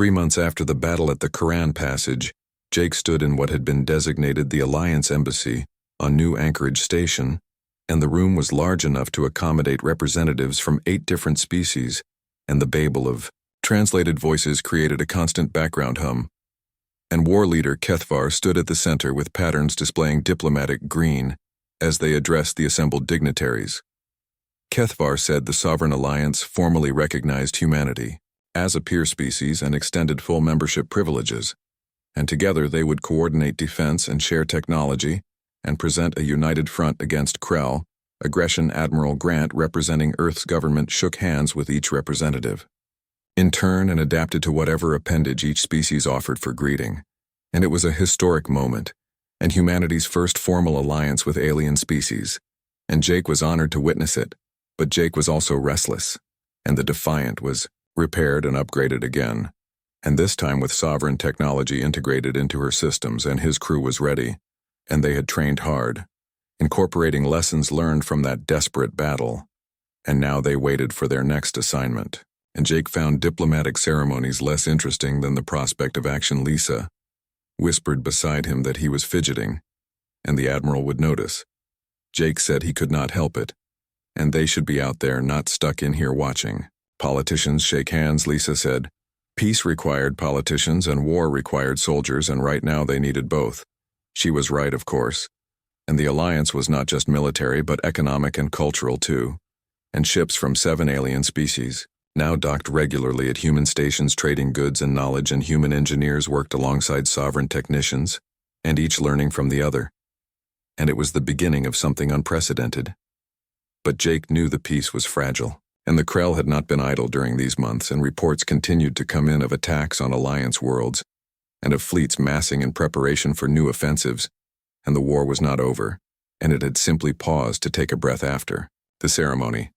3 months after the battle at the Koran Passage, Jake stood in what had been designated the Alliance Embassy on New Anchorage Station, and the room was large enough to accommodate representatives from 8 different species, and the babel of translated voices created a constant background hum. And war leader Kethvar stood at the center with patterns displaying diplomatic green as they addressed the assembled dignitaries. Kethvar said the Sovereign Alliance formally recognized humanity as a peer species and extended full membership privileges, and together they would coordinate defense and share technology and present a united front against Krell. Aggression. Admiral Grant, representing Earth's government, shook hands with each representative, in turn, and adapted to whatever appendage each species offered for greeting. And it was a historic moment, and humanity's first formal alliance with alien species, and Jake was honored to witness it. But Jake was also restless, and the Defiant was repaired and upgraded again, and this time with sovereign technology integrated into her systems, and his crew was ready, and they had trained hard, incorporating lessons learned from that desperate battle, and now they waited for their next assignment. And Jake found diplomatic ceremonies less interesting than the prospect of action. Lisa whispered beside him that he was fidgeting, and the Admiral would notice. Jake said he could not help it, and they should be out there, not stuck in here watching. Politicians shake hands, Lisa said. Peace required politicians and war required soldiers, and right now they needed both. She was right, of course. And the alliance was not just military but economic and cultural too. And ships from 7 alien species now docked regularly at human stations trading goods and knowledge, and human engineers worked alongside sovereign technicians, and each learning from the other. And it was the beginning of something unprecedented. But Jake knew the peace was fragile, and the Krell had not been idle during these months, and reports continued to come in of attacks on Alliance worlds, and of fleets massing in preparation for new offensives, and the war was not over, and it had simply paused to take a breath after the ceremony.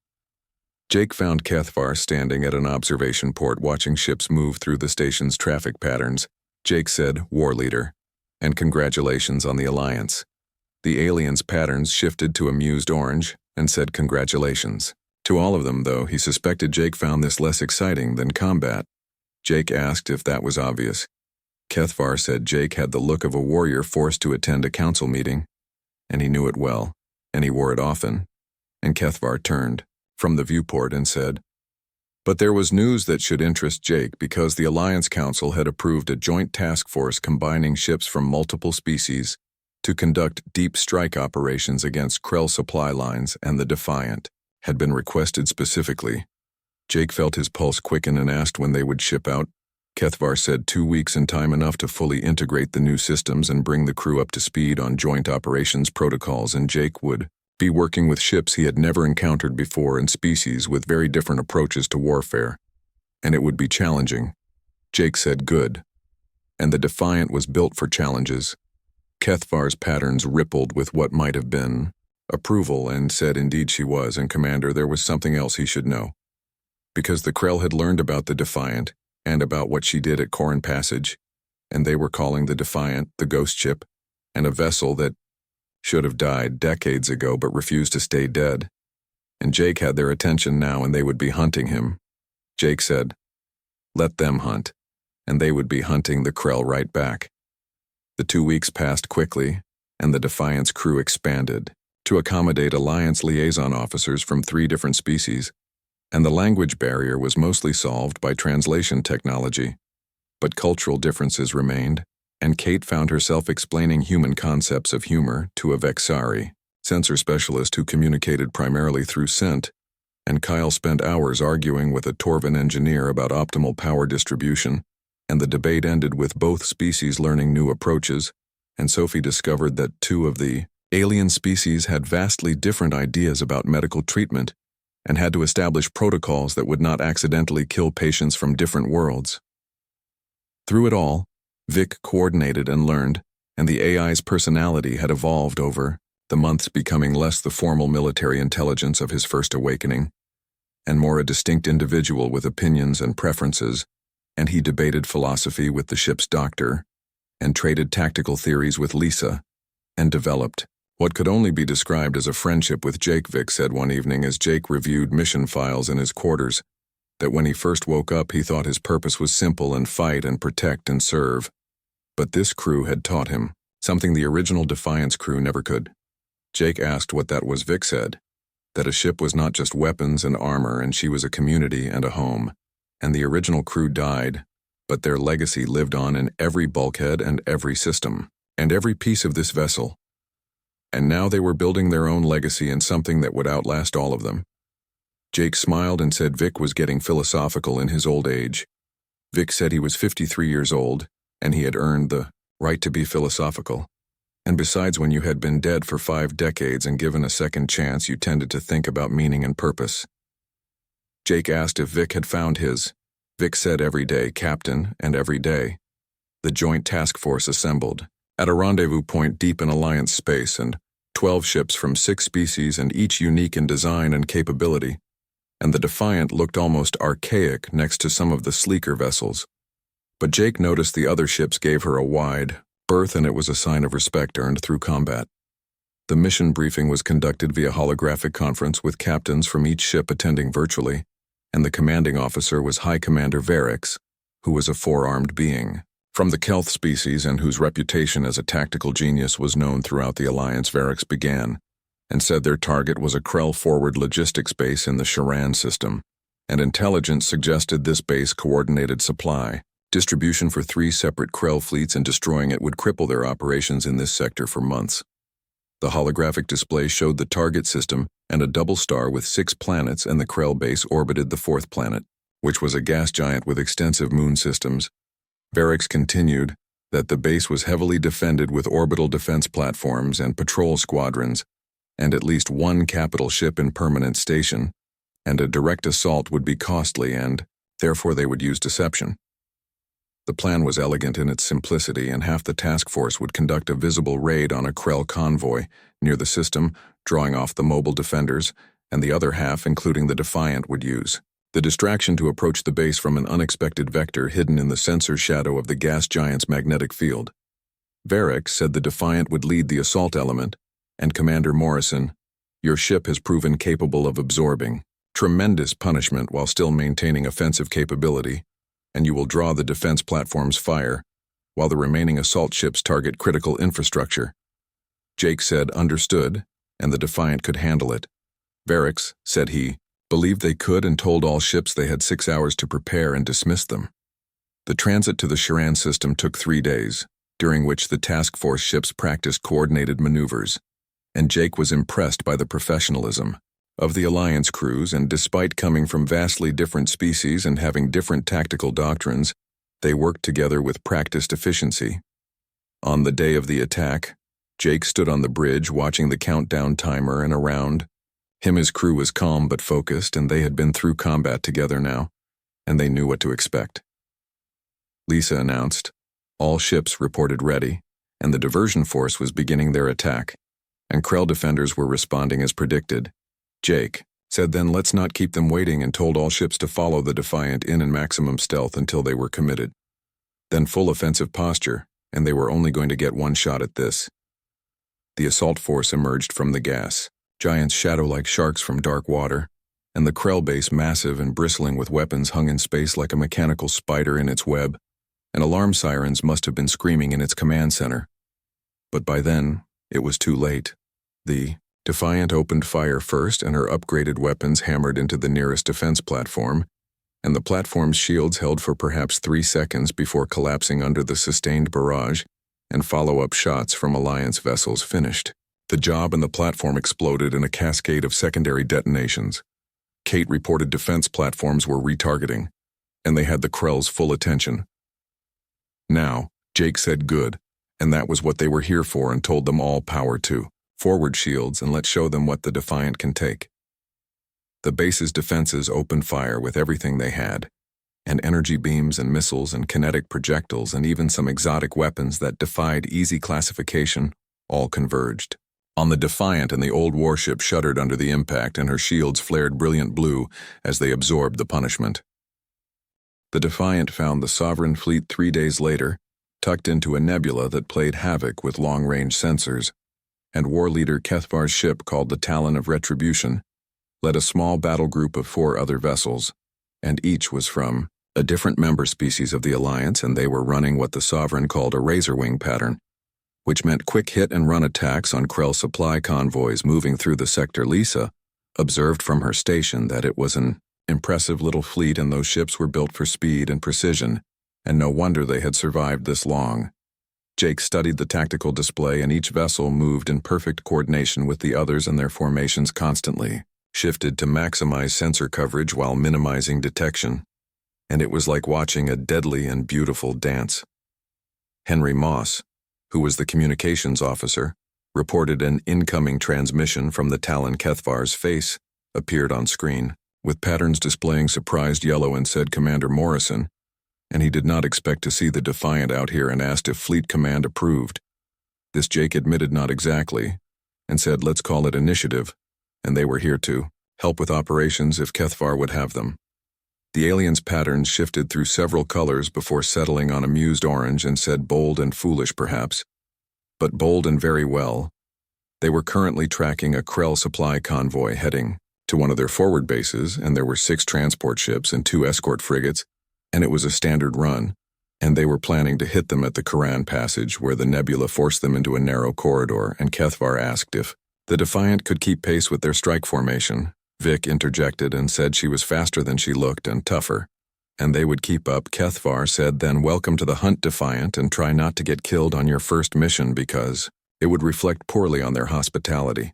Jake found Kethvar standing at an observation port watching ships move through the station's traffic patterns. Jake said, "War leader, and congratulations on the alliance." The aliens' patterns shifted to amused orange and said congratulations. To all of them, though, he suspected Jake found this less exciting than combat. Jake asked if that was obvious. Kethvar said Jake had the look of a warrior forced to attend a council meeting, and he knew it well, and he wore it often. And Kethvar turned from the viewport and said, "But there was news that should interest Jake, because the Alliance Council had approved a joint task force combining ships from multiple species to conduct deep strike operations against Krell supply lines, and the Defiant had been requested specifically." Jake felt his pulse quicken and asked when they would ship out. Kethvar said 2 weeks, in time enough to fully integrate the new systems and bring the crew up to speed on joint operations protocols, and Jake would be working with ships he had never encountered before and species with very different approaches to warfare. And it would be challenging. Jake said good. And the Defiant was built for challenges. Kethvar's patterns rippled with what might have been approval, and said indeed she was, and Commander, there was something else he should know. Because the Krell had learned about the Defiant, and about what she did at Koran Passage, and they were calling the Defiant the ghost ship, and a vessel that should have died decades ago but refused to stay dead. And Jake had their attention now, and they would be hunting him. Jake said, "Let them hunt," and they would be hunting the Krell right back. The 2 weeks passed quickly, and the Defiant's crew expanded to accommodate Alliance liaison officers from 3 different species, and the language barrier was mostly solved by translation technology. But cultural differences remained, and Kate found herself explaining human concepts of humor to a Vexari, sensor specialist who communicated primarily through scent, and Kyle spent hours arguing with a Torvan engineer about optimal power distribution, and the debate ended with both species learning new approaches, and Sophie discovered that 2 of the alien species had vastly different ideas about medical treatment, and had to establish protocols that would not accidentally kill patients from different worlds. Through it all, Vic coordinated and learned, and the AI's personality had evolved over the months, becoming less the formal military intelligence of his first awakening, and more a distinct individual with opinions and preferences, and he debated philosophy with the ship's doctor, and traded tactical theories with Lisa, and developed what could only be described as a friendship with Jake. Vic said one evening as Jake reviewed mission files in his quarters that when he first woke up he thought his purpose was simple and fight and protect and serve. But this crew had taught him something the original Defiance crew never could. Jake asked what that was. Vic said that a ship was not just weapons and armor, and she was a community and a home. And the original crew died, but their legacy lived on in every bulkhead and every system, and every piece of this vessel. And now they were building their own legacy in something that would outlast all of them. Jake smiled and said Vic was getting philosophical in his old age. Vic said he was 53 years old, and he had earned the right to be philosophical. And besides, when you had been dead for 5 decades and given a second chance, you tended to think about meaning and purpose. Jake asked if Vic had found his. Vic said every day, Captain, and every day. The joint task force assembled at a rendezvous point deep in Alliance space, and 12 ships from 6 species and each unique in design and capability. And the Defiant looked almost archaic next to some of the sleeker vessels. But Jake noticed the other ships gave her a wide berth, and it was a sign of respect earned through combat. The mission briefing was conducted via holographic conference with captains from each ship attending virtually, and the commanding officer was High Commander Varix, who was a 4-armed being from the Kelth species and whose reputation as a tactical genius was known throughout the Alliance. Varix began and said their target was a Krell-forward logistics base in the Sharan system, and intelligence suggested this base coordinated supply distribution for 3 separate Krell fleets, and destroying it would cripple their operations in this sector for months. The holographic display showed the target system and a double star with 6 planets, and the Krell base orbited the 4th planet, which was a gas giant with extensive moon systems. Varix continued that the base was heavily defended with orbital defense platforms and patrol squadrons, and at least 1 capital ship in permanent station, and a direct assault would be costly, and therefore they would use deception. The plan was elegant in its simplicity, and half the task force would conduct a visible raid on a Krell convoy near the system, drawing off the mobile defenders, and the other half, including the Defiant, would use the distraction to approach the base from an unexpected vector hidden in the sensor shadow of the gas giant's magnetic field. Varix said the Defiant would lead the assault element, and Commander Morrison, your ship has proven capable of absorbing tremendous punishment while still maintaining offensive capability, and you will draw the defense platform's fire, while the remaining assault ships target critical infrastructure. Jake said understood, and the Defiant could handle it. Varix, said he, believed they could, and told all ships they had 6 hours to prepare and dismissed them. The transit to the Sharan system took 3 days, during which the task force ships practiced coordinated maneuvers, and Jake was impressed by the professionalism of the Alliance crews, and despite coming from vastly different species and having different tactical doctrines, they worked together with practiced efficiency. On the day of the attack, Jake stood on the bridge watching the countdown timer, and around him his crew was calm but focused, and they had been through combat together now, and they knew what to expect. Lisa announced. All ships reported ready, and the diversion force was beginning their attack, and Krell defenders were responding as predicted. Jake said then let's not keep them waiting, and told all ships to follow the Defiant in maximum stealth until they were committed. Then full offensive posture, and they were only going to get 1 shot at this. The assault force emerged from the gas, giants shadow like sharks from dark water, and the Krell base massive and bristling with weapons hung in space like a mechanical spider in its web, and alarm sirens must have been screaming in its command center. But by then, it was too late. The Defiant opened fire first, and her upgraded weapons hammered into the nearest defense platform, and the platform's shields held for perhaps 3 seconds before collapsing under the sustained barrage, and follow-up shots from Alliance vessels finished the job, and the platform exploded in a cascade of secondary detonations. Kate reported defense platforms were retargeting, and they had the Krell's full attention. Now, Jake said good, and that was what they were here for, and told them all power to forward shields, and let's show them what the Defiant can take. The base's defenses opened fire with everything they had, and energy beams and missiles and kinetic projectiles and even some exotic weapons that defied easy classification all converged on the Defiant, and the old warship shuddered under the impact, and her shields flared brilliant blue as they absorbed the punishment. The Defiant found the Sovereign fleet 3 days later, tucked into a nebula that played havoc with long-range sensors, and war leader Kethvar's ship, called the Talon of Retribution, led a small battle group of 4 other vessels, and each was from a different member species of the Alliance, and they were running what the Sovereign called a razor wing pattern, which meant quick hit-and-run attacks on Krell supply convoys moving through the sector. Lisa observed from her station that it was an impressive little fleet, and those ships were built for speed and precision, and no wonder they had survived this long. Jake studied the tactical display, and each vessel moved in perfect coordination with the others, and their formations constantly shifted to maximize sensor coverage while minimizing detection. And it was like watching a deadly and beautiful dance. Henry Moss, who was the communications officer, reported an incoming transmission from the Talon. Kethvar's face appeared on screen, with patterns displaying surprised yellow, and said, "Commander Morrison," and he did not expect to see the Defiant out here, and asked if Fleet Command approved. This Jake admitted not exactly, and said, "Let's call it initiative," and they were here to help with operations if Kethvar would have them. The alien's patterns shifted through several colors before settling on amused orange, and said, "Bold and foolish perhaps, but bold and very well." They were currently tracking a Krell supply convoy heading to one of their forward bases, and there were 6 transport ships and 2 escort frigates, and it was a standard run, and they were planning to hit them at the Karan passage, where the nebula forced them into a narrow corridor, and Kethvar asked if the Defiant could keep pace with their strike formation. Vic interjected and said she was faster than she looked and tougher, and they would keep up. Kethvar said, "Then welcome to the hunt, Defiant, and try not to get killed on your first mission, because it would reflect poorly on their hospitality."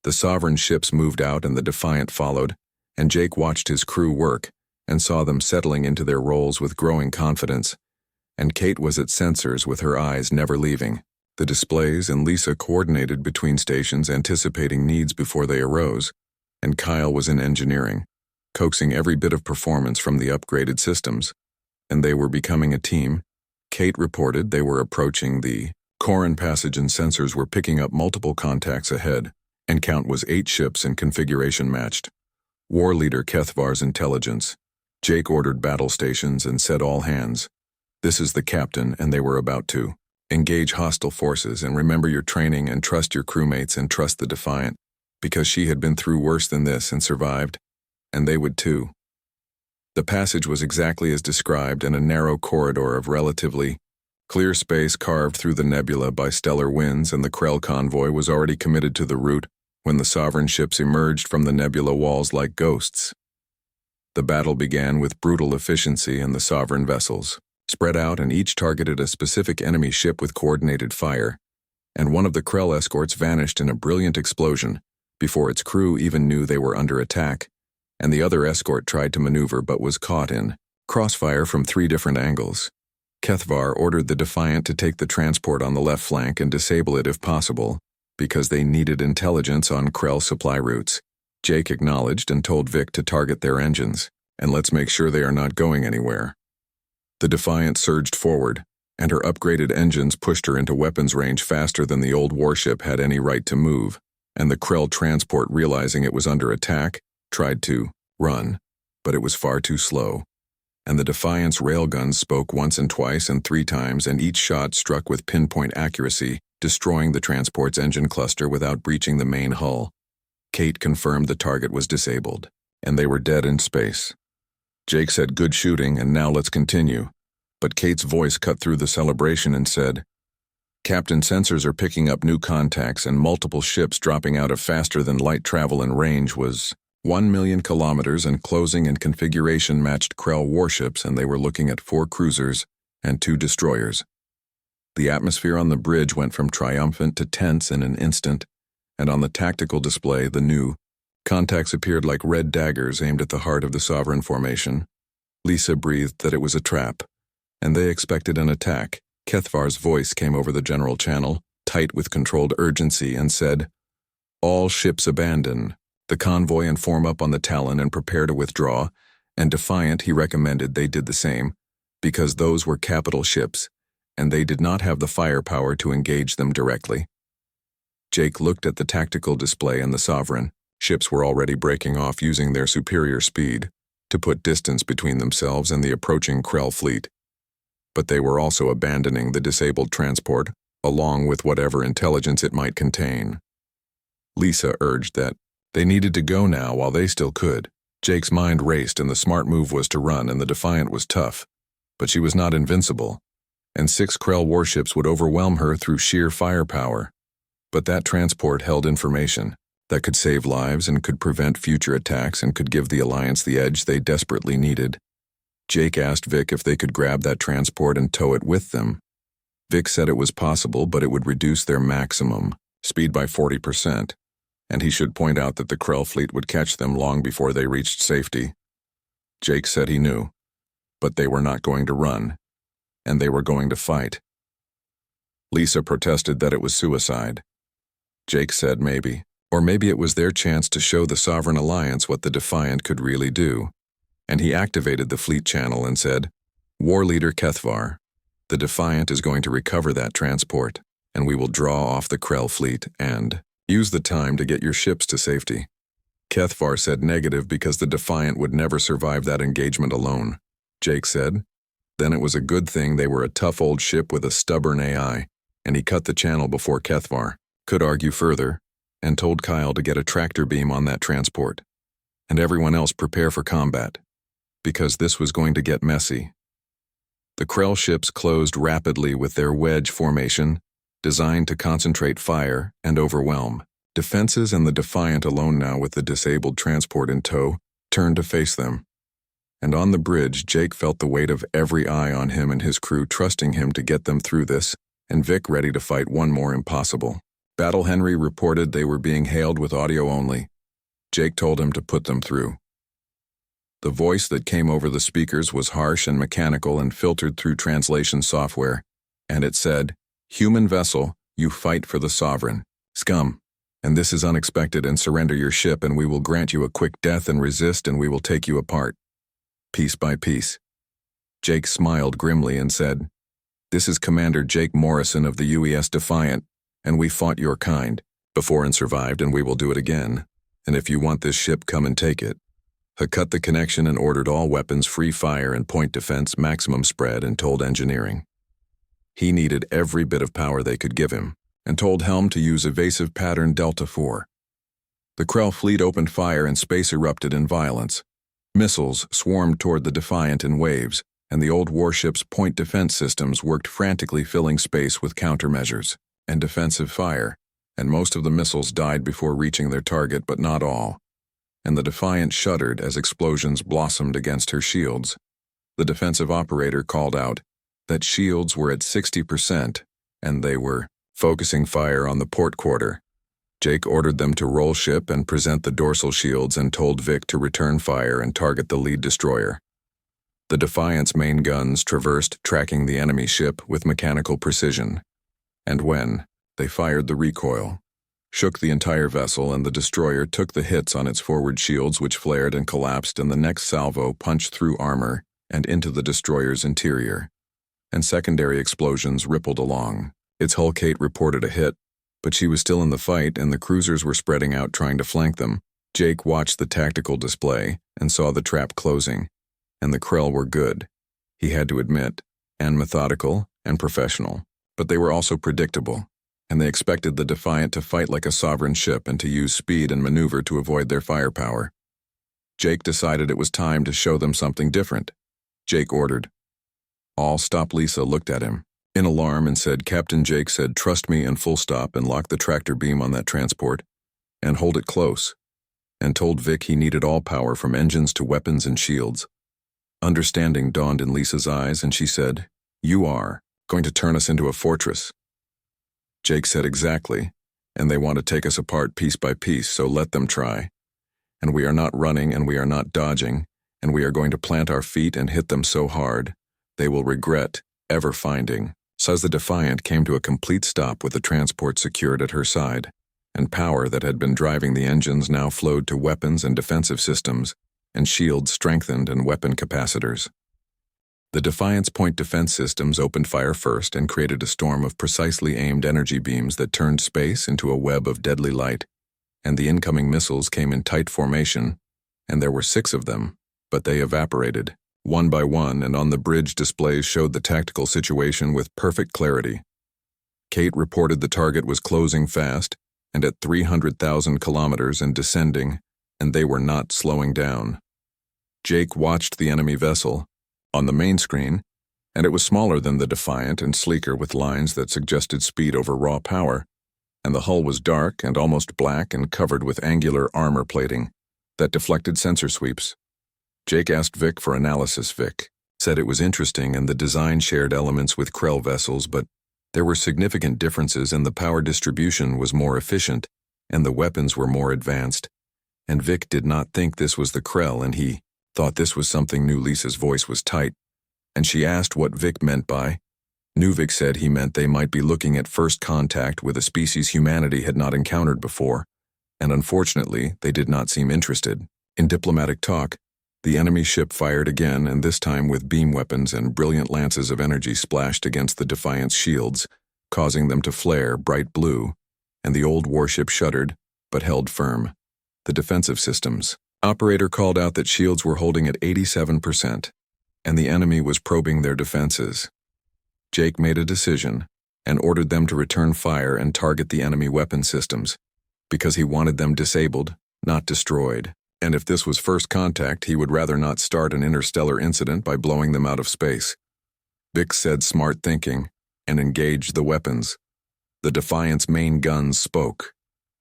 The Sovereign ships moved out, and the Defiant followed, and Jake watched his crew work and saw them settling into their roles with growing confidence, and Kate was at sensors with her eyes never leaving the displays, and Lisa coordinated between stations, anticipating needs before they arose, and Kyle was in engineering, coaxing every bit of performance from the upgraded systems, and they were becoming a team. Kate reported they were approaching the Karan passage, and sensors were picking up multiple contacts ahead, and count was 8 ships and configuration matched. War Leader Kethvar's intelligence. Jake ordered battle stations and said, "All hands. This is the captain," and they were about to engage hostile forces, and remember your training, and trust your crewmates, and trust the Defiant, because she had been through worse than this and survived, and they would too. The passage was exactly as described, in a narrow corridor of relatively clear space carved through the nebula by stellar winds, and the Krell convoy was already committed to the route when the Sovereign ships emerged from the nebula walls like ghosts. The battle began with brutal efficiency, and the Sovereign vessels spread out, and each targeted a specific enemy ship with coordinated fire, and one of the Krell escorts vanished in a brilliant explosion before its crew even knew they were under attack, and the other escort tried to maneuver but was caught in crossfire from 3 different angles. Kethvar ordered the Defiant to take the transport on the left flank and disable it if possible, because they needed intelligence on Krell supply routes. Jake acknowledged and told Vic to target their engines, and let's make sure they are not going anywhere. The Defiant surged forward, and her upgraded engines pushed her into weapons range faster than the old warship had any right to move, and the Krell transport, realizing it was under attack, tried to run, but it was far too slow, and the Defiant's railguns spoke once and twice and 3 times, and each shot struck with pinpoint accuracy, destroying the transport's engine cluster without breaching the main hull. Kate confirmed the target was disabled, and they were dead in space. Jake said, "Good shooting, and now let's continue," but Kate's voice cut through the celebration and said, "Captain, sensors are picking up new contacts, and multiple ships dropping out of faster-than-light travel, and range was 1,000,000 kilometers, and closing and configuration matched Krell warships, and they were looking at 4 cruisers and 2 destroyers." The atmosphere on the bridge went from triumphant to tense in an instant, and on the tactical display the new contacts appeared like red daggers aimed at the heart of the Sovereign formation. Lisa breathed that it was a trap, and they expected an attack. Kethvar's voice came over the general channel, tight with controlled urgency, and said, "All ships abandon the convoy and form up on the Talon and prepare to withdraw," and Defiant, he recommended they did the same, because those were capital ships, and they did not have the firepower to engage them directly. Jake looked at the tactical display, and the Sovereign ships were already breaking off, using their superior speed to put distance between themselves and the approaching Krell fleet. But they were also abandoning the disabled transport, along with whatever intelligence it might contain. Lisa urged that they needed to go now while they still could, Jake's mind raced, and the smart move was to run, and the Defiant was tough. But she was not invincible, and 6 Krell warships would overwhelm her through sheer firepower. But that transport held information that could save lives and could prevent future attacks and could give the Alliance the edge they desperately needed. Jake asked Vic if they could grab that transport and tow it with them. Vic said it was possible, but it would reduce their maximum speed by 40%, and he should point out that the Krell fleet would catch them long before they reached safety. Jake said he knew, but they were not going to run, and they were going to fight. Lisa protested that it was suicide. Jake said maybe, or maybe it was their chance to show the Sovereign Alliance what the Defiant could really do. And he activated the fleet channel and said, "War Leader Kethvar, the Defiant is going to recover that transport, and we will draw off the Krell fleet and use the time to get your ships to safety." Kethvar said negative because the Defiant would never survive that engagement alone. Jake said, then it was a good thing they were a tough old ship with a stubborn AI, and he cut the channel before Kethvar could argue further, and told Kyle to get a tractor beam on that transport, and everyone else prepare for combat, because this was going to get messy. The Krell ships closed rapidly with their wedge formation, designed to concentrate fire and overwhelm. Defenses and the Defiant, alone now with the disabled transport in tow, turned to face them. And on the bridge, Jake felt the weight of every eye on him and his crew, trusting him to get them through this, and Vic ready to fight one more impossible. Battle Henry reported they were being hailed with audio only. Jake told him to put them through. The voice that came over the speakers was harsh and mechanical and filtered through translation software, and it said, "Human vessel, you fight for the Sovereign. Scum, and this is unexpected, and surrender your ship and we will grant you a quick death, and resist and we will take you apart, piece by piece." Jake smiled grimly and said, "This is Commander Jake Morrison of the UES Defiant, and we fought your kind before and survived, and we will do it again. And if you want this ship, come and take it." He cut the connection and ordered all weapons free fire and point defense maximum spread, and told engineering he needed every bit of power they could give him, and told Helm to use evasive pattern Delta 4. The Krell fleet opened fire and space erupted in violence. Missiles swarmed toward the Defiant in waves, and the old warship's point defense systems worked frantically, filling space with countermeasures and defensive fire, and most of the missiles died before reaching their target, but not all. And the Defiant shuddered as explosions blossomed against her shields. The defensive operator called out that shields were at 60%, and they were focusing fire on the port quarter. Jake ordered them to roll ship and present the dorsal shields, and told Vic to return fire and target the lead destroyer. The Defiant's main guns traversed, tracking the enemy ship with mechanical precision. And when they fired, the recoil shook the entire vessel, and the destroyer took the hits on its forward shields, which flared and collapsed, and the next salvo punched through armor and into the destroyer's interior, and secondary explosions rippled along. Its hull Kate reported a hit, but she was still in the fight, and the cruisers were spreading out trying to flank them. Jake watched the tactical display and saw the trap closing, and the Krell were good, he had to admit, and methodical and professional. But they were also predictable, and they expected the Defiant to fight like a sovereign ship and to use speed and maneuver to avoid their firepower. Jake decided it was time to show them something different. Jake ordered, "All stop." Lisa looked at him in alarm and said, "Captain Jake said trust me and full stop, and lock the tractor beam on that transport and hold it close," and told Vic he needed all power from engines to weapons and shields. Understanding dawned in Lisa's eyes, and she said, "You are going to turn us into a fortress?" Jake said, "Exactly, and they want to take us apart piece by piece, so let them try. And we are not running and we are not dodging, and we are going to plant our feet and hit them so hard they will regret ever finding." As the Defiant came to a complete stop with the transport secured at her side, and power that had been driving the engines now flowed to weapons and defensive systems, and shields strengthened and weapon capacitors. The Defiant's point defense systems opened fire first and created a storm of precisely aimed energy beams that turned space into a web of deadly light, and the incoming missiles came in tight formation, and there were 6 of them, but they evaporated, one by one, and on the bridge displays showed the tactical situation with perfect clarity. Kate reported the target was closing fast, and at 300,000 kilometers and descending, and they were not slowing down. Jake watched the enemy vessel on the main screen, and it was smaller than the Defiant and sleeker with lines that suggested speed over raw power, and the hull was dark and almost black and covered with angular armor plating that deflected sensor sweeps. Jake asked Vic for analysis. Vic said it was interesting and the design shared elements with Krell vessels, but there were significant differences and the power distribution was more efficient and the weapons were more advanced. And Vic did not think this was the Krell and he thought this was something new. Lisa's voice was tight, and she asked what Vic meant by. Vic said he meant they might be looking at first contact with a species humanity had not encountered before, and unfortunately they did not seem interested. In diplomatic talk, the enemy ship fired again, and this time with beam weapons, and brilliant lances of energy splashed against the Defiant's shields, causing them to flare bright blue, and the old warship shuddered, but held firm. The defensive systems operator called out that shields were holding at 87%, and the enemy was probing their defenses. Jake made a decision and ordered them to return fire and target the enemy weapon systems, because he wanted them disabled, not destroyed. And if this was first contact, he would rather not start an interstellar incident by blowing them out of space. Vic said smart thinking and engaged the weapons. The Defiant's main guns spoke,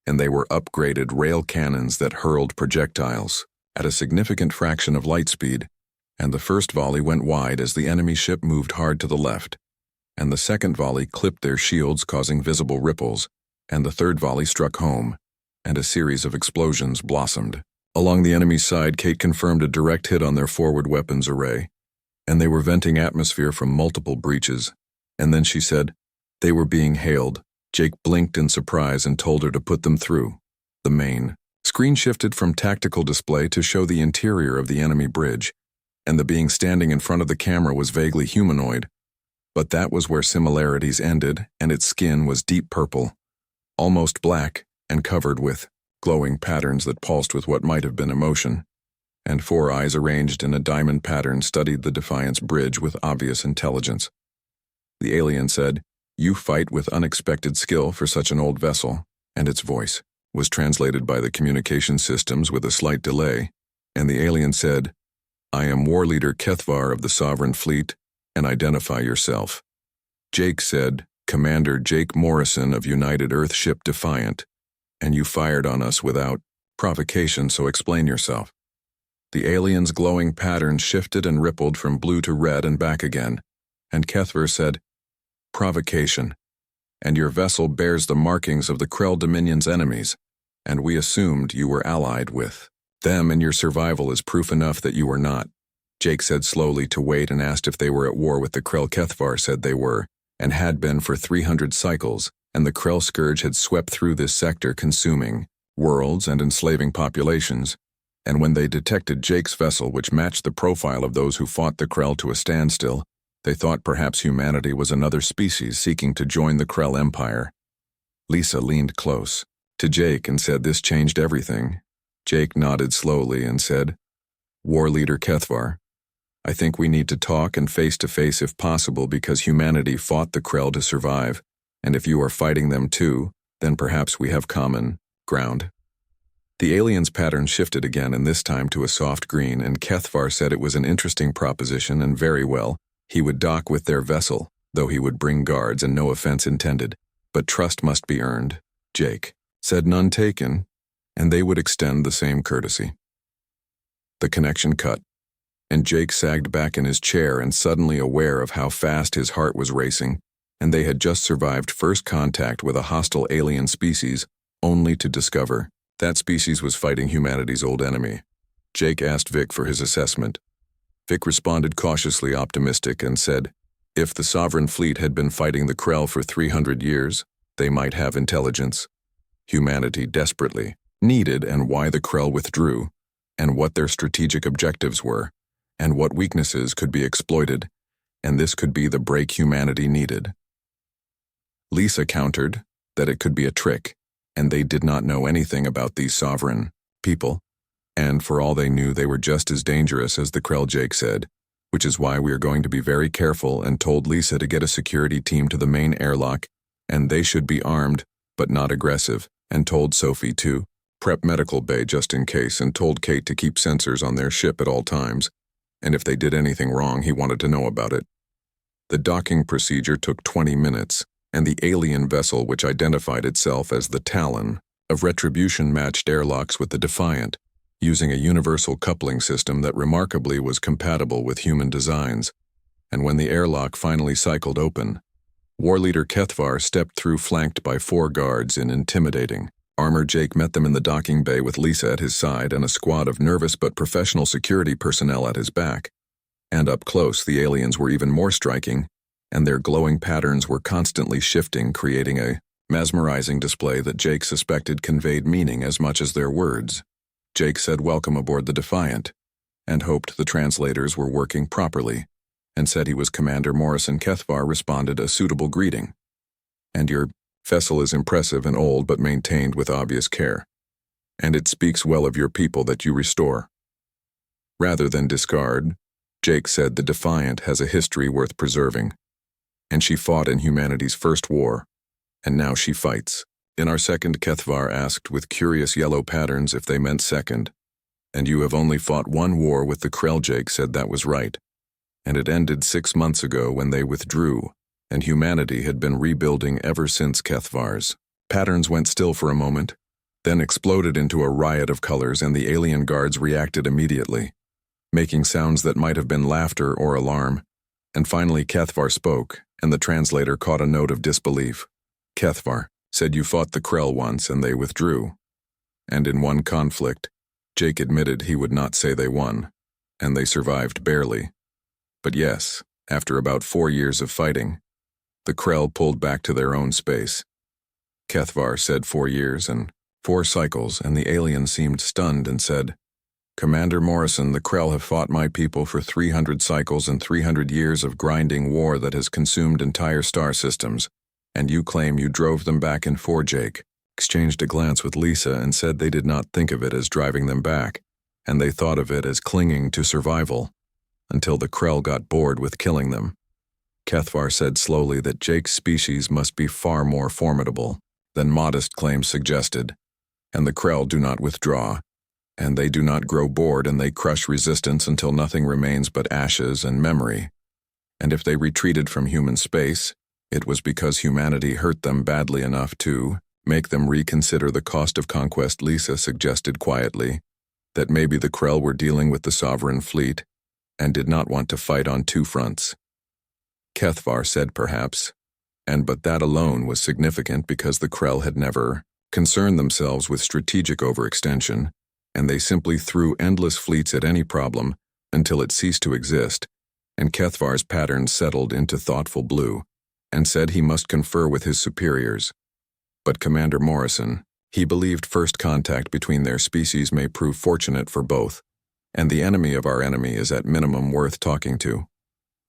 and they were upgraded rail cannons that hurled projectiles at a significant fraction of light speed, and the first volley went wide as the enemy ship moved hard to the left, and the second volley clipped their shields, causing visible ripples, and the third volley struck home, and a series of explosions blossomed. Along the enemy's side, Kate confirmed a direct hit on their forward weapons array, and they were venting atmosphere from multiple breaches. And then she said, they were being hailed. Jake blinked in surprise and told her to put them through. The main screen shifted from tactical display to show the interior of the enemy bridge, and the being standing in front of the camera was vaguely humanoid, but that was where similarities ended, and its skin was deep purple, almost black, and covered with glowing patterns that pulsed with what might have been emotion, and 4 eyes arranged in a diamond pattern studied the Defiant's bridge with obvious intelligence. The alien said, "You fight with unexpected skill for such an old vessel," and its voice was translated by the communication systems with a slight delay, and the alien said, "I am War Leader Kethvar of the Sovereign Fleet, and identify yourself." Jake said, "Commander Jake Morrison of United Earthship Defiant, and you fired on us without provocation, so explain yourself." The alien's glowing pattern shifted and rippled from blue to red and back again, and Kethvar said, "Provocation, and your vessel bears the markings of the Krell Dominion's enemies, and we assumed you were allied with them, and your survival is proof enough that you were not." Jake said slowly to wait and asked if they were at war with the Krell. Kethvar said they were, and had been for 300 cycles, and the Krell scourge had swept through this sector, consuming worlds and enslaving populations, and when they detected Jake's vessel, which matched the profile of those who fought the Krell to a standstill, they thought perhaps humanity was another species seeking to join the Krell Empire. Lisa leaned close to Jake and said this changed everything. Jake nodded slowly and said, "War Leader Kethvar, I think we need to talk and face-to-face if possible, because humanity fought the Krell to survive, and if you are fighting them too, then perhaps we have common ground." The alien's pattern shifted again, and this time to a soft green, and Kethvar said it was an interesting proposition and very well. He would dock with their vessel, though he would bring guards and no offense intended, but trust must be earned. Jake said none taken, and they would extend the same courtesy. The connection cut, and Jake sagged back in his chair and suddenly aware of how fast his heart was racing, and they had just survived first contact with a hostile alien species, only to discover that species was fighting humanity's old enemy. Jake asked Vic for his assessment. Vic responded cautiously optimistic and said, if the Sovereign Fleet had been fighting the Krell for 300 years, they might have intelligence. Humanity desperately needed, and why the Krell withdrew, and what their strategic objectives were, and what weaknesses could be exploited, and this could be the break humanity needed. Lisa countered that it could be a trick, and they did not know anything about these sovereign people, and for all they knew they were just as dangerous as the Krell. Jake said, which is why we are going to be very careful, and told Lisa to get a security team to the main airlock, and they should be armed, but not aggressive, and told Sophie to prep medical bay just in case and told Kate to keep sensors on their ship at all times, and if they did anything wrong, he wanted to know about it. The docking procedure took 20 minutes, and the alien vessel, which identified itself as the Talon of Retribution, matched airlocks with the Defiant, using a universal coupling system that remarkably was compatible with human designs. And when the airlock finally cycled open, War Leader Kethvar stepped through, flanked by 4 guards in intimidating armor. Jake met them in the docking bay with Lisa at his side and a squad of nervous but professional security personnel at his back. And up close, the aliens were even more striking, and their glowing patterns were constantly shifting, creating a mesmerizing display that Jake suspected conveyed meaning as much as their words. Jake said welcome aboard the Defiant, and hoped the translators were working properly, and said he was Commander Morrison. Kethvar responded a suitable greeting. And your vessel is impressive and old but maintained with obvious care, and it speaks well of your people that you restore rather than discard. Jake said the Defiant has a history worth preserving, and she fought in humanity's first war, and now she fights in our second. Kethvar asked with curious yellow patterns if they meant second. And you have only fought one war with the Krell. Jake said that was right, and it ended 6 months ago when they withdrew, and humanity had been rebuilding ever since. Kethvar's patterns went still for a moment, then exploded into a riot of colors, and the alien guards reacted immediately, making sounds that might have been laughter or alarm. And finally Kethvar spoke, and the translator caught a note of disbelief. Kethvar said you fought the Krell once and they withdrew. And in one conflict, Jake admitted he would not say they won, and they survived barely. But yes, after about 4 years of fighting, the Krell pulled back to their own space. Kethvar said 4 years and 4 cycles, and the alien seemed stunned and said, Commander Morrison, the Krell have fought my people for 300 cycles and 300 years of grinding war that has consumed entire star systems, and you claim you drove them back in 4. Jake exchanged a glance with Lisa and said they did not think of it as driving them back, and they thought of it as clinging to survival, until the Krell got bored with killing them. Kethvar said slowly that Jake's species must be far more formidable than modest claims suggested, and the Krell do not withdraw, and they do not grow bored, and they crush resistance until nothing remains but ashes and memory. And if they retreated from human space, it was because humanity hurt them badly enough to make them reconsider the cost of conquest. Lisa suggested quietly that maybe the Krell were dealing with the Sovereign Fleet and did not want to fight on 2 fronts. Kethvar said perhaps, but that alone was significant because the Krell had never concerned themselves with strategic overextension, and they simply threw endless fleets at any problem until it ceased to exist. And Kethvar's patterns settled into thoughtful blue, and said he must confer with his superiors. But Commander Morrison, he believed first contact between their species may prove fortunate for both, and the enemy of our enemy is at minimum worth talking to.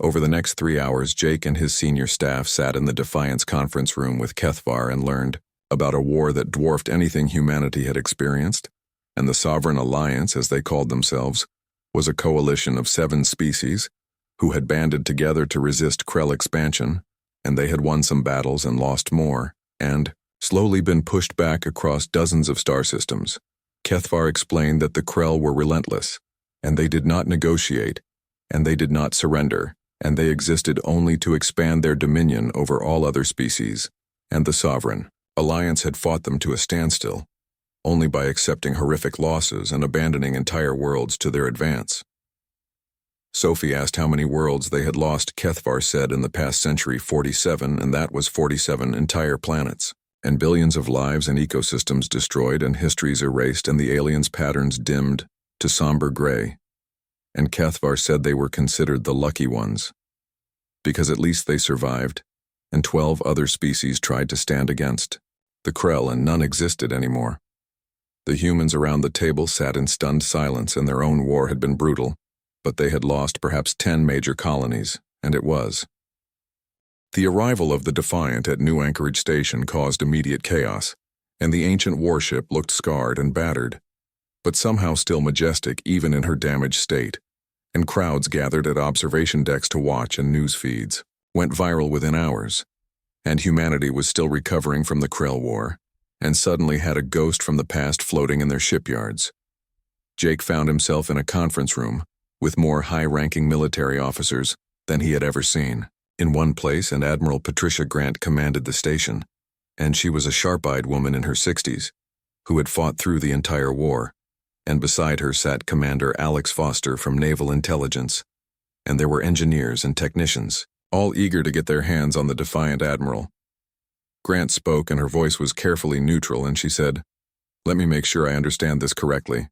Over the next 3 hours, Jake and his senior staff sat in the Defiance conference room with Kethvar and learned about a war that dwarfed anything humanity had experienced, and the Sovereign Alliance, as they called themselves, was a coalition of 7 species who had banded together to resist Krell expansion, and they had won some battles and lost more, and slowly been pushed back across dozens of star systems. Kethvar explained that the Krell were relentless, and they did not negotiate, and they did not surrender, and they existed only to expand their dominion over all other species, and the Sovereign Alliance had fought them to a standstill, only by accepting horrific losses and abandoning entire worlds to their advance. Sophie asked how many worlds they had lost. Kethvar said in the past century 47, and that was 47 entire planets, and billions of lives and ecosystems destroyed and histories erased and the aliens' patterns dimmed to somber gray. And Kethvar said they were considered the lucky ones, because at least they survived, and 12 other species tried to stand against the Krell, and none existed anymore. The humans around the table sat in stunned silence, and their own war had been brutal, but they had lost perhaps 10 major colonies, and it was. The arrival of the Defiant at New Anchorage Station caused immediate chaos, and the ancient warship looked scarred and battered, but somehow still majestic even in her damaged state, and crowds gathered at observation decks to watch, and news feeds went viral within hours, and humanity was still recovering from the Krell War, and suddenly had a ghost from the past floating in their shipyards. Jake found himself in a conference room with more high-ranking military officers than he had ever seen. In one place, and Admiral Patricia Grant commanded the station, and she was a sharp-eyed woman in her 60s who had fought through the entire war, and beside her sat Commander Alex Foster from Naval Intelligence, and there were engineers and technicians, all eager to get their hands on the defiant admiral. Grant spoke, and her voice was carefully neutral, and she said, "Let me make sure I understand this correctly.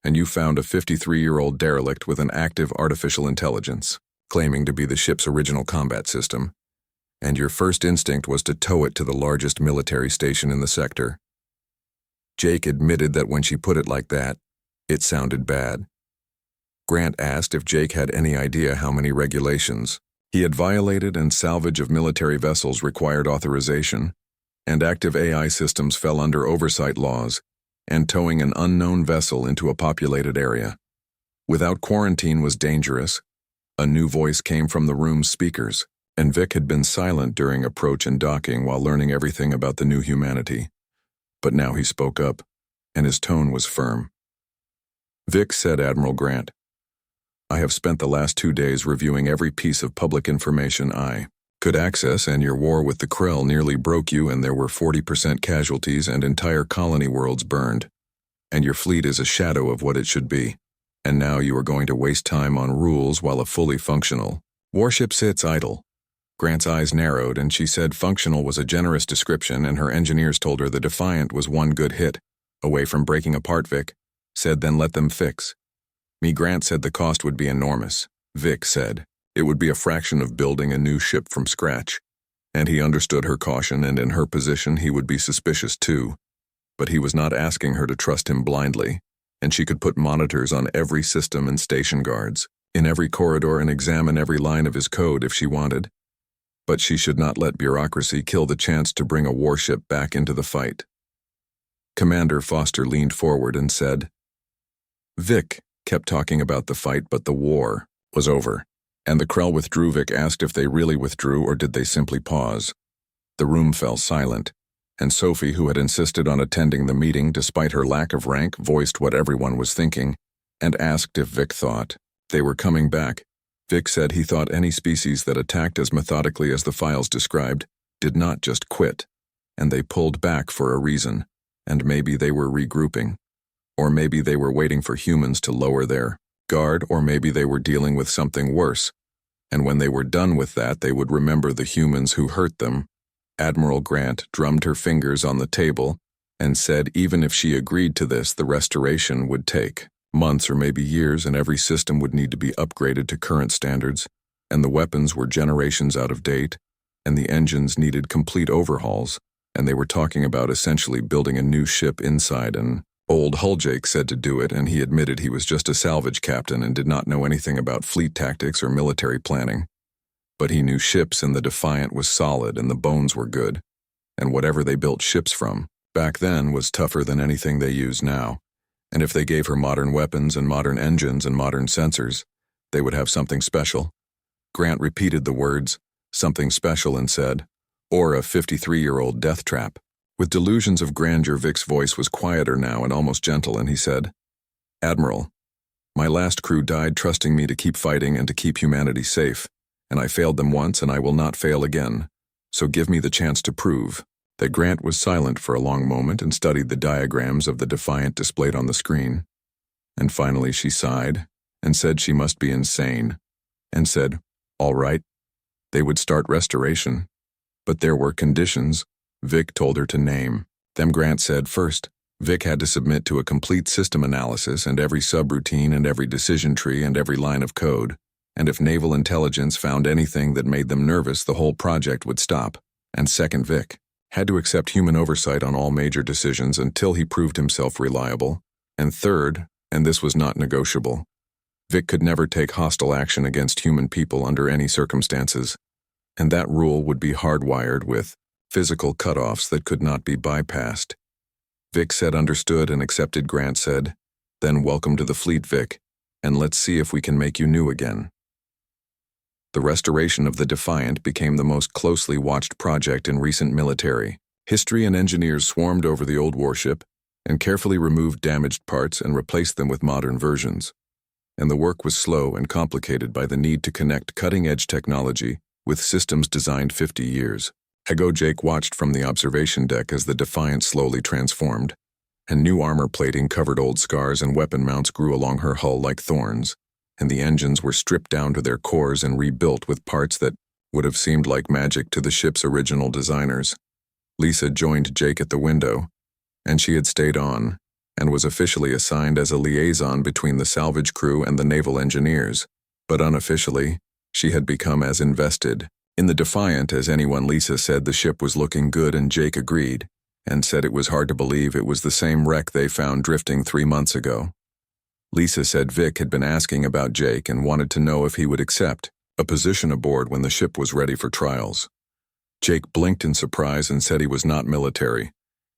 And you found a 53-year-old derelict with an active artificial intelligence, claiming to be the ship's original combat system, and your first instinct was to tow it to the largest military station in the sector." Jake admitted that when she put it like that, it sounded bad. Grant asked if Jake had any idea how many regulations he had violated, and salvage of military vessels required authorization, and active AI systems fell under oversight laws, and towing an unknown vessel into a populated area without quarantine was dangerous. A new voice came from the room's speakers, and Vic had been silent during approach and docking while learning everything about the new humanity. But now he spoke up, and his tone was firm. "Vic," said Admiral Grant, "I have spent the last 2 days reviewing every piece of public information I could access, and your war with the Krell nearly broke you, and there were 40% casualties and entire colony worlds burned. And your fleet is a shadow of what it should be. And now you are going to waste time on rules while a fully functional warship sits idle." Grant's eyes narrowed, and she said functional was a generous description, and her engineers told her the Defiant was one good hit away from breaking apart. Vic said, "Then let them fix." Grant said the cost would be enormous. Vic said it would be a fraction of building a new ship from scratch, and he understood her caution, and in her position he would be suspicious too. But he was not asking her to trust him blindly, and she could put monitors on every system and station guards in every corridor and examine every line of his code if she wanted. But she should not let bureaucracy kill the chance to bring a warship back into the fight. Commander Foster leaned forward and said, "Vic kept talking about the fight, but the war was over, and the Krell withdrew." Vic asked if they really withdrew or did they simply pause. The room fell silent, and Sophie, who had insisted on attending the meeting despite her lack of rank, voiced what everyone was thinking and asked if Vic thought they were coming back. Vic said he thought any species that attacked as methodically as the files described did not just quit, and they pulled back for a reason, and maybe they were regrouping, or maybe they were waiting for humans to lower their guard, or maybe they were dealing with something worse, and when they were done with that they would remember the humans who hurt them. Admiral Grant drummed her fingers on the table and said even if she agreed to this, the restoration would take months or maybe years, and every system would need to be upgraded to current standards, and the weapons were generations out of date, and the engines needed complete overhauls, and they were talking about essentially building a new ship inside an old hull. Jake said to do it, and he admitted he was just a salvage captain and did not know anything about fleet tactics or military planning. But he knew ships, and the Defiant was solid, and the bones were good, and whatever they built ships from back then was tougher than anything they use now. And if they gave her modern weapons and modern engines and modern sensors, they would have something special. Grant repeated the words, "something special," and said, "or a 53-year-old death trap." With delusions of grandeur, Vic's voice was quieter now and almost gentle, and he said, "Admiral, my last crew died trusting me to keep fighting and to keep humanity safe, and I failed them once and I will not fail again, so give me the chance to prove." That Grant was silent for a long moment and studied the diagrams of the Defiant displayed on the screen. And finally she sighed and said she must be insane, and said, "All right." They would start restoration, but there were conditions Vic told her to name. Them Grant said first, Vic had to submit to a complete system analysis and every subroutine and every decision tree and every line of code, and if Naval Intelligence found anything that made them nervous, the whole project would stop. And second, Vic had to accept human oversight on all major decisions until he proved himself reliable. And third, and this was not negotiable, Vic could never take hostile action against human people under any circumstances, and that rule would be hardwired with physical cutoffs that could not be bypassed. Vic said understood and accepted. Grant said, "Then welcome to the fleet, Vic, and let's see if we can make you new again." The restoration of the Defiant became the most closely watched project in recent military History and engineers swarmed over the old warship and carefully removed damaged parts and replaced them with modern versions. And the work was slow and complicated by the need to connect cutting-edge technology with systems designed 50 years ago. Jake watched from the observation deck as the Defiant slowly transformed, and new armor plating covered old scars and weapon mounts grew along her hull like thorns, and the engines were stripped down to their cores and rebuilt with parts that would have seemed like magic to the ship's original designers. Lisa joined Jake at the window, and she had stayed on, and was officially assigned as a liaison between the salvage crew and the naval engineers, but unofficially, she had become as invested in the Defiant as anyone. Lisa said the ship was looking good and Jake agreed, and said it was hard to believe it was the same wreck they found drifting 3 months ago. Lisa said Vic had been asking about Jake and wanted to know if he would accept a position aboard when the ship was ready for trials. Jake blinked in surprise and said he was not military,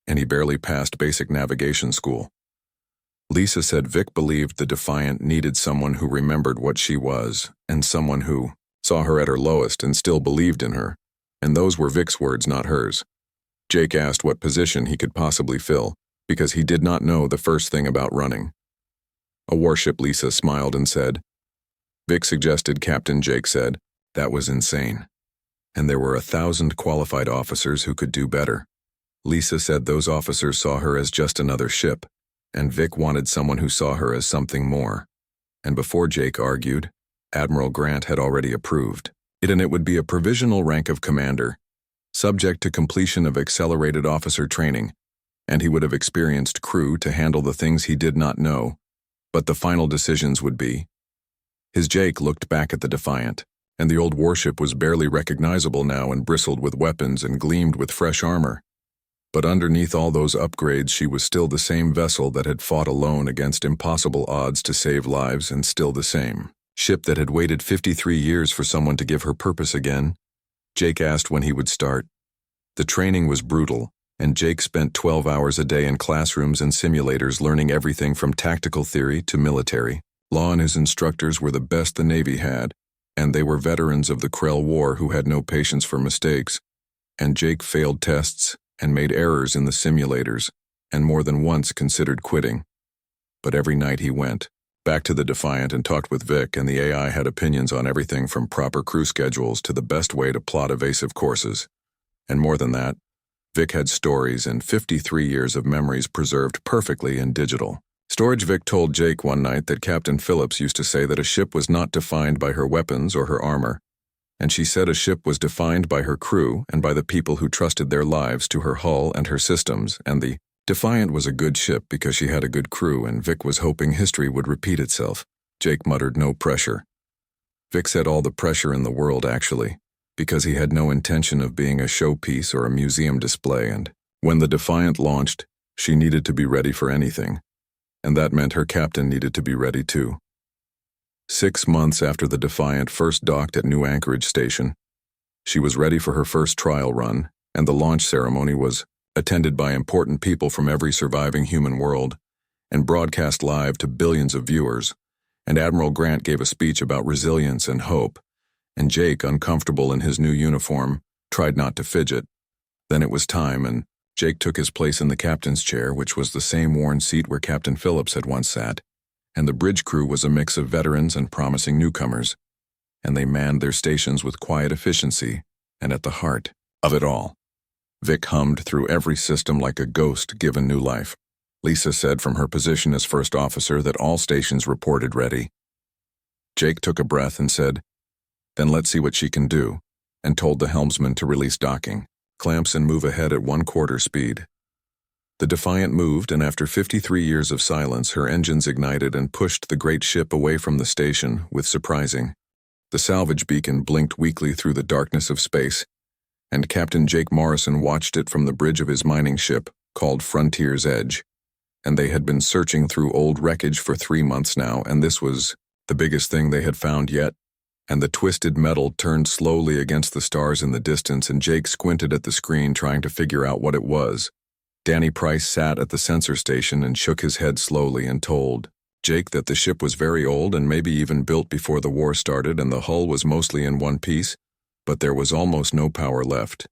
and he barely passed basic navigation school. Lisa said Vic believed the Defiant needed someone who remembered what she was, and someone who saw her at her lowest and still believed in her, and those were Vic's words, not hers. Jake asked what position he could possibly fill, because he did not know the first thing about running. A warship. Lisa smiled and said, Vic suggested. Captain. Jake said, that was insane. And there were 1,000 qualified officers who could do better. Lisa said those officers saw her as just another ship, and Vic wanted someone who saw her as something more. And before Jake argued, Admiral Grant had already approved it, and it would be a provisional rank of commander, subject to completion of accelerated officer training, and he would have experienced crew to handle the things he did not know, but the final decisions would be his. Jake looked back at the Defiant, and the old warship was barely recognizable now and bristled with weapons and gleamed with fresh armor. But underneath all those upgrades, she was still the same vessel that had fought alone against impossible odds to save lives, and still the same ship that had waited 53 years for someone to give her purpose again. Jake asked when he would start. The training was brutal, and Jake spent 12 hours a day in classrooms and simulators learning everything from tactical theory to military law, and his instructors were the best the Navy had, and they were veterans of the Krell War who had no patience for mistakes. And Jake failed tests and made errors in the simulators, and more than once considered quitting. But every night he went back to the Defiant and talked with Vic, and the AI had opinions on everything from proper crew schedules to the best way to plot evasive courses. And more than that, Vic had stories and 53 years of memories preserved perfectly in digital storage. Vic told Jake one night that Captain Phillips used to say that a ship was not defined by her weapons or her armor, and she said a ship was defined by her crew and by the people who trusted their lives to her hull and her systems, and the Defiant was a good ship because she had a good crew, and Vic was hoping history would repeat itself. Jake muttered, no pressure. Vic said all the pressure in the world, actually, because he had no intention of being a showpiece or a museum display, and when the Defiant launched, she needed to be ready for anything, and that meant her captain needed to be ready too. 6 months after the Defiant first docked at New Anchorage Station, she was ready for her first trial run, and the launch ceremony was attended by important people from every surviving human world, and broadcast live to billions of viewers, and Admiral Grant gave a speech about resilience and hope, and Jake, uncomfortable in his new uniform, tried not to fidget. Then it was time, and Jake took his place in the captain's chair, which was the same worn seat where Captain Phillips had once sat, and the bridge crew was a mix of veterans and promising newcomers, and they manned their stations with quiet efficiency, and at the heart of it all, Vic hummed through every system like a ghost given new life. Lisa said from her position as first officer that all stations reported ready. Jake took a breath and said, then let's see what she can do, and told the helmsman to release docking clamps and move ahead at 1/4 speed. The Defiant moved, and after 53 years of silence, her engines ignited and pushed the great ship away from the station with surprising. The salvage beacon blinked weakly through the darkness of space, and Captain Jake Morrison watched it from the bridge of his mining ship, called Frontier's Edge. And they had been searching through old wreckage for 3 months now, and this was the biggest thing they had found yet. And the twisted metal turned slowly against the stars in the distance, and Jake squinted at the screen trying to figure out what it was. Danny Price sat at the sensor station and shook his head slowly and told Jake that the ship was very old and maybe even built before the war started, and the hull was mostly in one piece, but there was almost no power left,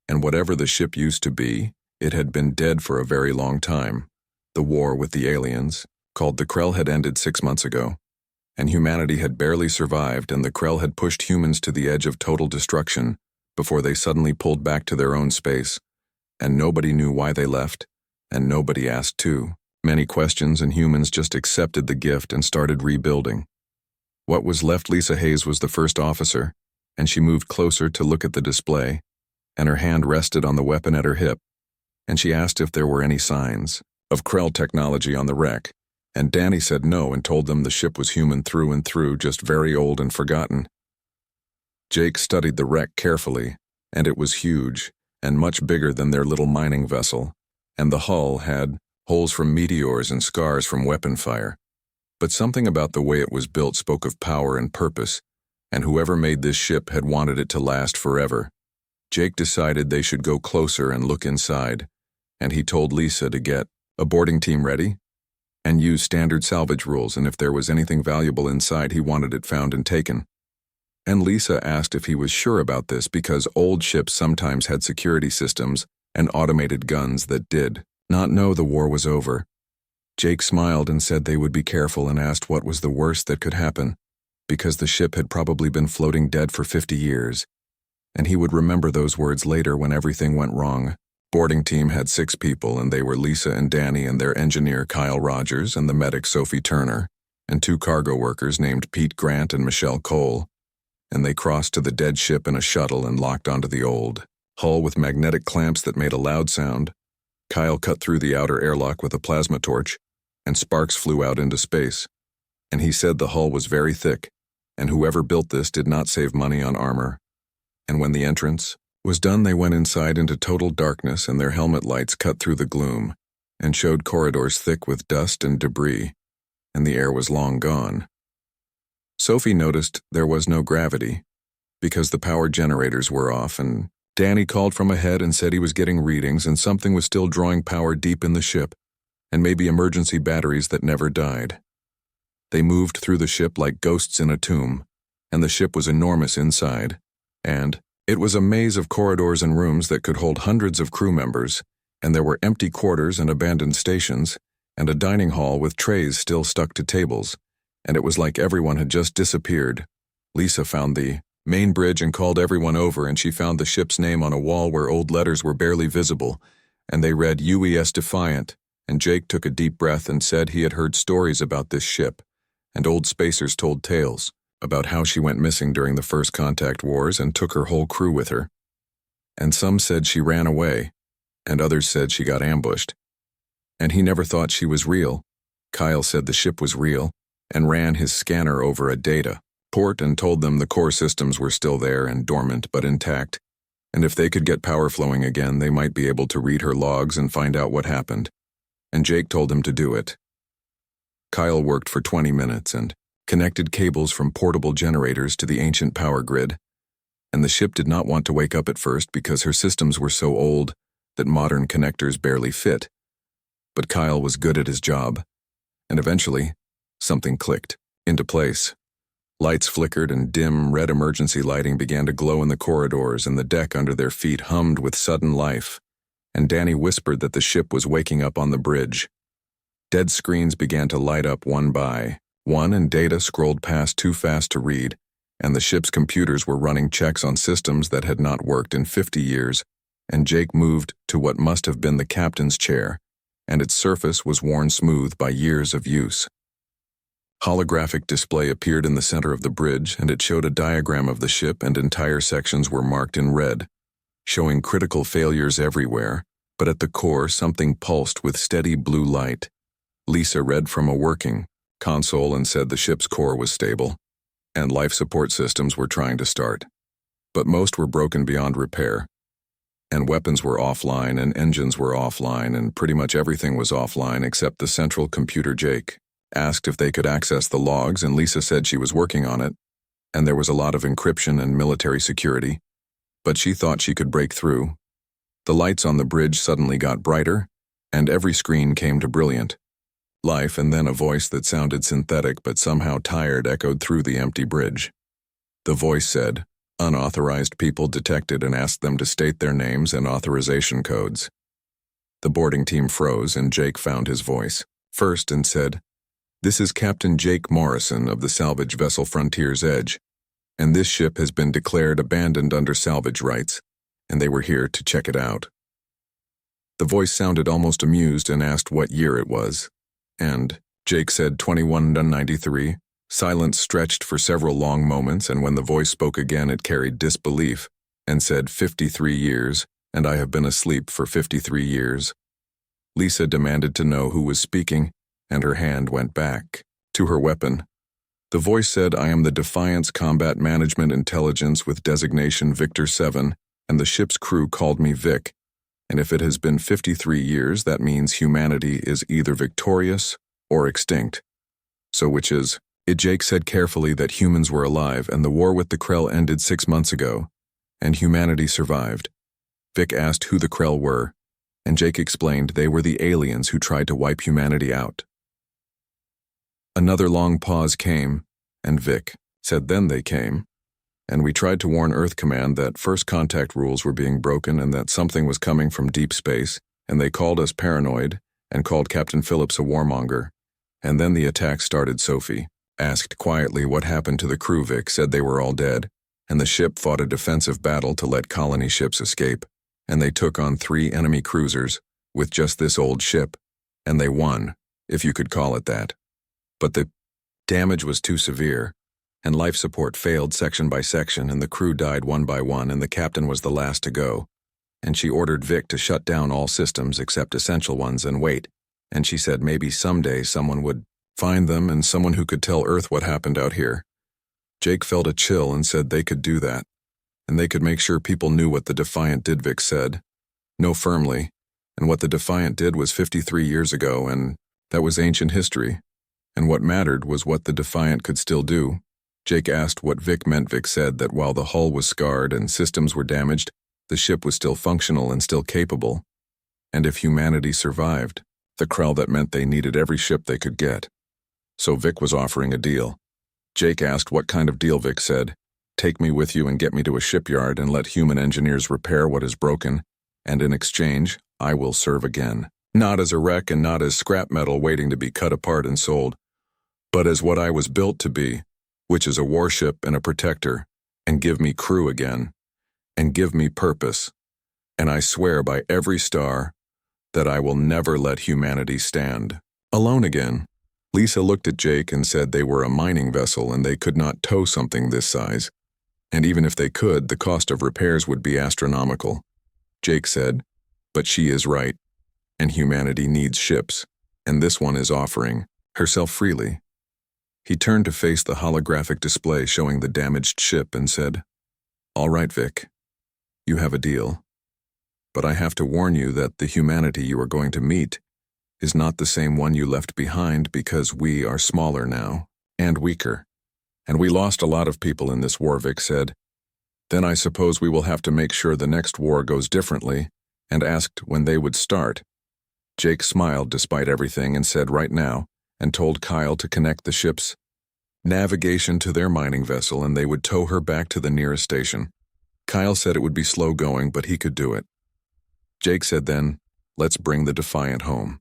And whatever the ship used to be, it had been dead for a very long time. The war with the aliens, called the Krell, had ended 6 months ago, and humanity had barely survived, and the Krell had pushed humans to the edge of total destruction before they suddenly pulled back to their own space, and nobody knew why they left, and nobody asked too many questions, and humans just accepted the gift and started rebuilding. What was left? Lisa Hayes was the first officer, and she moved closer to look at the display, and her hand rested on the weapon at her hip, and she asked if there were any signs of Krell technology on the wreck, and Danny said no and told them the ship was human through and through, just very old and forgotten. Jake studied the wreck carefully, and it was huge, and much bigger than their little mining vessel, and the hull had holes from meteors and scars from weapon fire. But something about the way it was built spoke of power and purpose, and whoever made this ship had wanted it to last forever. Jake decided they should go closer and look inside, and he told Lisa to get a boarding team ready and use standard salvage rules, and if there was anything valuable inside, he wanted it found and taken. And Lisa asked if he was sure about this because old ships sometimes had security systems and automated guns that did not know the war was over. Jake smiled and said they would be careful, and asked what was the worst that could happen, because the ship had probably been floating dead for 50 years, and he would remember those words later when everything went wrong. Boarding team had 6 people, and they were Lisa and Danny and their engineer Kyle Rogers and the medic Sophie Turner, and 2 cargo workers named Pete Grant and Michelle Cole, and they crossed to the dead ship in a shuttle and locked onto the old hull with magnetic clamps that made a loud sound. Kyle cut through the outer airlock with a plasma torch, and sparks flew out into space, and he said the hull was very thick, and whoever built this did not save money on armor. And when the entrance was done, they went inside into total darkness, and their helmet lights cut through the gloom and showed corridors thick with dust and debris, and the air was long gone. Sophie noticed there was no gravity because the power generators were off, and Danny called from ahead and said he was getting readings and something was still drawing power deep in the ship, and maybe emergency batteries that never died. They moved through the ship like ghosts in a tomb, and the ship was enormous inside, and it was a maze of corridors and rooms that could hold hundreds of crew members, and there were empty quarters and abandoned stations, and a dining hall with trays still stuck to tables, and it was like everyone had just disappeared. Lisa found the main bridge and called everyone over, and she found the ship's name on a wall where old letters were barely visible, and they read UES Defiant, and Jake took a deep breath and said he had heard stories about this ship, and old spacers told tales about how she went missing during the first contact wars and took her whole crew with her. And some said she ran away, and others said she got ambushed. And he never thought she was real. Kyle said the ship was real, and ran his scanner over a data port and told them the core systems were still there and dormant but intact, and if they could get power flowing again, they might be able to read her logs and find out what happened. And Jake told him to do it. Kyle worked for 20 minutes and connected cables from portable generators to the ancient power grid, and the ship did not want to wake up at first because her systems were so old that modern connectors barely fit. But Kyle was good at his job, and eventually, something clicked into place. Lights flickered and dim red emergency lighting began to glow in the corridors, and the deck under their feet hummed with sudden life, and Danny whispered that the ship was waking up on the bridge. Dead screens began to light up one by one, and data scrolled past too fast to read, and the ship's computers were running checks on systems that had not worked in 50 years, and Jake moved to what must have been the captain's chair, and its surface was worn smooth by years of use. Holographic display appeared in the center of the bridge, and it showed a diagram of the ship, and entire sections were marked in red, showing critical failures everywhere, but at the core something pulsed with steady blue light. Lisa read from a working console and said the ship's core was stable, and life support systems were trying to start, but most were broken beyond repair, and weapons were offline and engines were offline, and pretty much everything was offline except the central computer. Jake asked if they could access the logs, and Lisa said she was working on it, and there was a lot of encryption and military security, but she thought she could break through. The lights on the bridge suddenly got brighter, and every screen came to brilliant life, and then a voice that sounded synthetic but somehow tired echoed through the empty bridge. The voice said, Unauthorized people detected and asked them to state their names and authorization codes. The boarding team froze and Jake found his voice first and said, "This is Captain Jake Morrison of the salvage vessel Frontier's Edge, and this ship has been declared abandoned under salvage rights, and they were here to check it out." The voice sounded almost amused and asked what year it was, and Jake said 2193. Silence stretched for several long moments, and when the voice spoke again it carried disbelief and said 53 years, and I have been asleep for 53 years. Lisa demanded to know who was speaking, and her hand went back to her weapon. The voice said, "I am the Defiance Combat Management Intelligence with designation Victor 7, and the ship's crew called me Vic, and if it has been 53 years, that means humanity is either victorious or extinct. So which is it?" Jake said carefully that humans were alive and the war with the Krell ended 6 months ago, and humanity survived. Vic asked who the Krell were, and Jake explained they were the aliens who tried to wipe humanity out. Another long pause came, and Vic said then they came, and we tried to warn Earth Command that first contact rules were being broken and that something was coming from deep space, and they called us paranoid and called Captain Phillips a warmonger, and then the attack started. Sophie asked quietly what happened to the crew. Vic said they were all dead, and the ship fought a defensive battle to let colony ships escape, and they took on 3 enemy cruisers with just this old ship, and they won, if you could call it that. But the damage was too severe, and life support failed section by section, and the crew died one by one, and the captain was the last to go, and she ordered Vic to shut down all systems except essential ones and wait, and she said maybe someday someone would find them and someone who could tell Earth what happened out here. Jake felt a chill and said they could do that, and they could make sure people knew what the Defiant did. Vic said, "No, firmly, and what the Defiant did was 53 years ago, and that was ancient history, and what mattered was what the Defiant could still do." Jake asked what Vic meant. Vic said that while the hull was scarred and systems were damaged, the ship was still functional and still capable, and if humanity survived, the Krell, that meant they needed every ship they could get. So Vic was offering a deal. Jake asked what kind of deal. Vic said, "Take me with you and get me to a shipyard and let human engineers repair what is broken, and in exchange, I will serve again. Not as a wreck and not as scrap metal waiting to be cut apart and sold, but as what I was built to be, which is a warship and a protector, and give me crew again, and give me purpose, and I swear by every star that I will never let humanity stand alone again." Lisa looked at Jake and said they were a mining vessel and they could not tow something this size, and even if they could, the cost of repairs would be astronomical. Jake said, "But she is right, and humanity needs ships, and this one is offering herself freely." He turned to face the holographic display showing the damaged ship and said, "All right, Vic, you have a deal. But I have to warn you that the humanity you are going to meet is not the same one you left behind, because we are smaller now, and weaker. And we lost a lot of people in this war," Vic said. "Then I suppose we will have to make sure the next war goes differently," and asked when they would start. Jake smiled despite everything and said right now, and told Kyle to connect the ship's navigation to their mining vessel and they would tow her back to the nearest station. Kyle said it would be slow going, but he could do it. Jake said then, "Let's bring the Defiant home."